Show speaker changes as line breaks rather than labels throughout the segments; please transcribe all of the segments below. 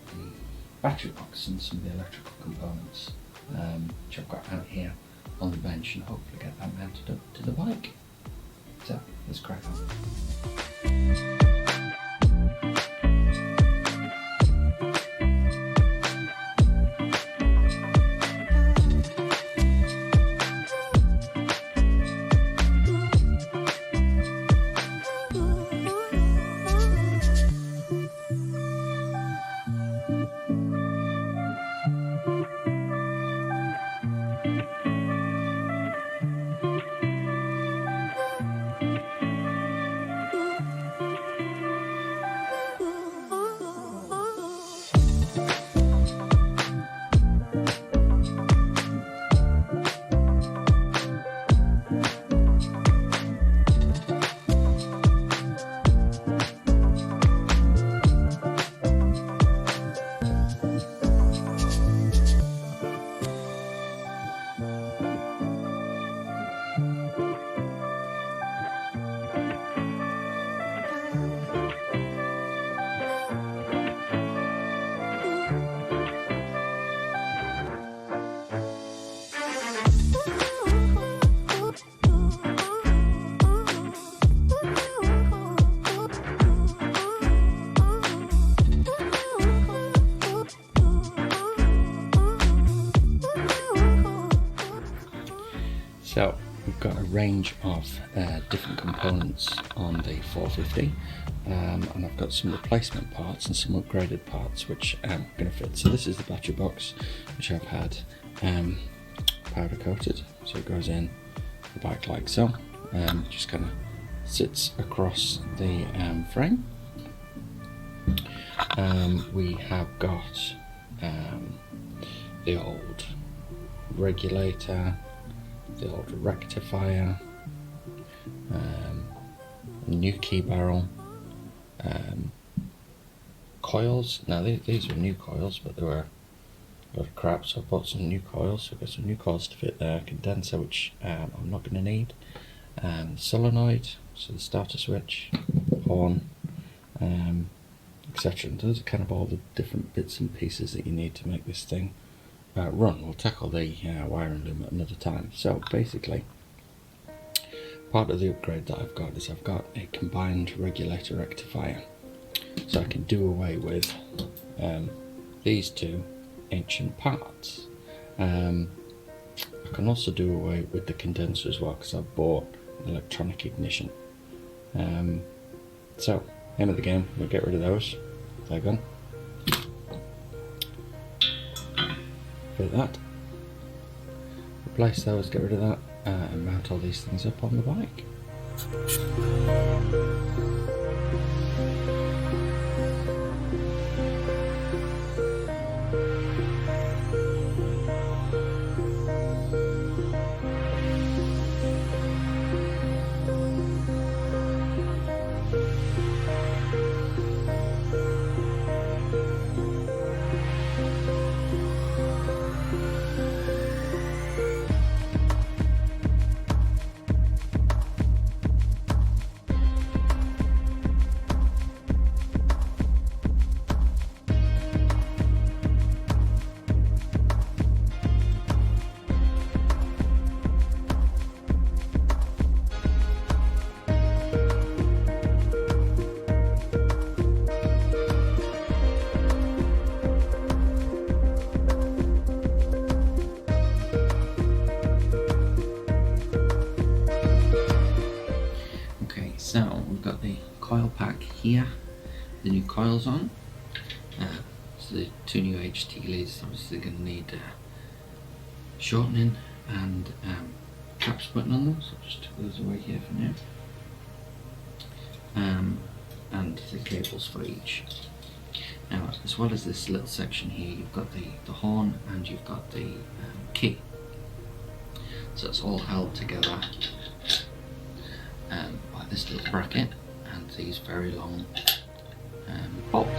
the battery box and some of the electrical components, which I've got out here on the bench, and hopefully get that mounted up to the bike. So let's crack on. So we've got a range of different components on the 450, and I've got some replacement parts and some upgraded parts which I'm going to fit. So this is the battery box, which I've had powder coated, so it goes in the bike like so. Just kind of sits across the frame. We have got the old regulator, the old rectifier, a new key barrel, coils. Now these were new coils, but they were a lot of crap, so I bought some new coils. So I've got some new coils to fit the condenser, which I'm not going to need. Solenoid, so the starter switch, horn, etc. And those are kind of all the different bits and pieces that you need to make this thing run. We'll tackle the wiring loom at another time. So basically, part of the upgrade that I've got is I've got a combined regulator rectifier, so I can do away with these two ancient parts. I can also do away with the condenser as well, because I've bought an electronic ignition. So end of the game, we'll get rid of those. They're gone. Fit that, replace those, get rid of that, and mount all these things up on the bike. So we've got the coil pack here, the new coils on. So the two new HT leads, obviously going to need shortening and caps putting on them, so I'll just tuck those away here for now. And the cables for each. Now, as well as this little section here, you've got the horn and you've got the key. So it's all held together by this little bracket and these very long bolts.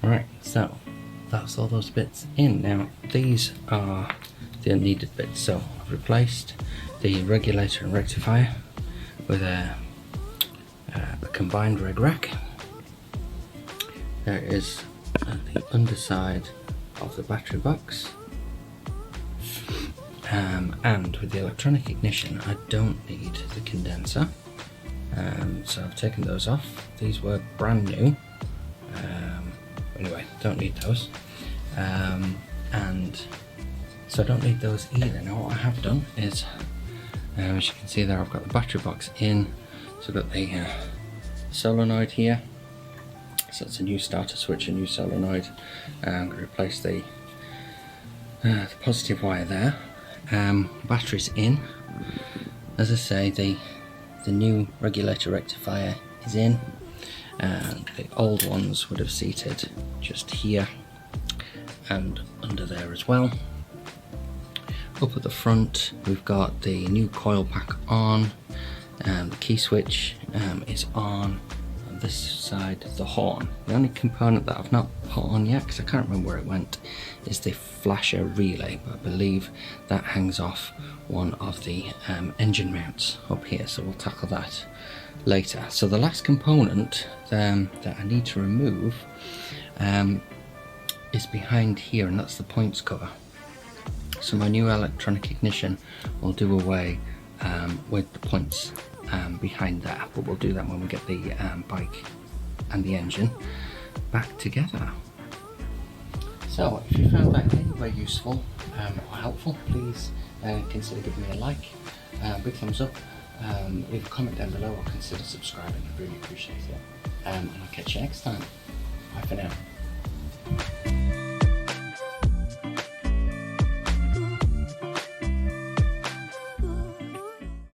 Right, so that's all those bits in. Now these are the unneeded bits, so I've replaced the regulator and rectifier with a combined reg rack. There is the underside of the battery box, and with the electronic ignition I don't need the condenser, so I've taken those off. These were brand new, anyway, don't need those, and so I don't need those either. Now what I have done is, as you can see there, I've got the battery box in, so I've got the solenoid here, so it's a new starter switch, a new solenoid. I'm going to replace the positive wire there. Batteries in. As I say, the new regulator rectifier is in, and the old ones would have seated just here and under there as well. Up at the front we've got the new coil pack on, and the key switch is on this side of the horn. The only component that I've not put on yet, because I can't remember where it went, is the flasher relay, but I believe that hangs off one of the engine mounts up here, so we'll tackle that later. So the last component that I need to remove is behind here, and that's the points cover. So my new electronic ignition will do away with the points behind there, but we'll do that when we get the bike and the engine back together. So if you found that in any way useful or helpful, please consider giving me a like, big thumbs up, leave a comment down below, or consider subscribing. I'd really appreciate it. And I'll catch you next time. Bye for now.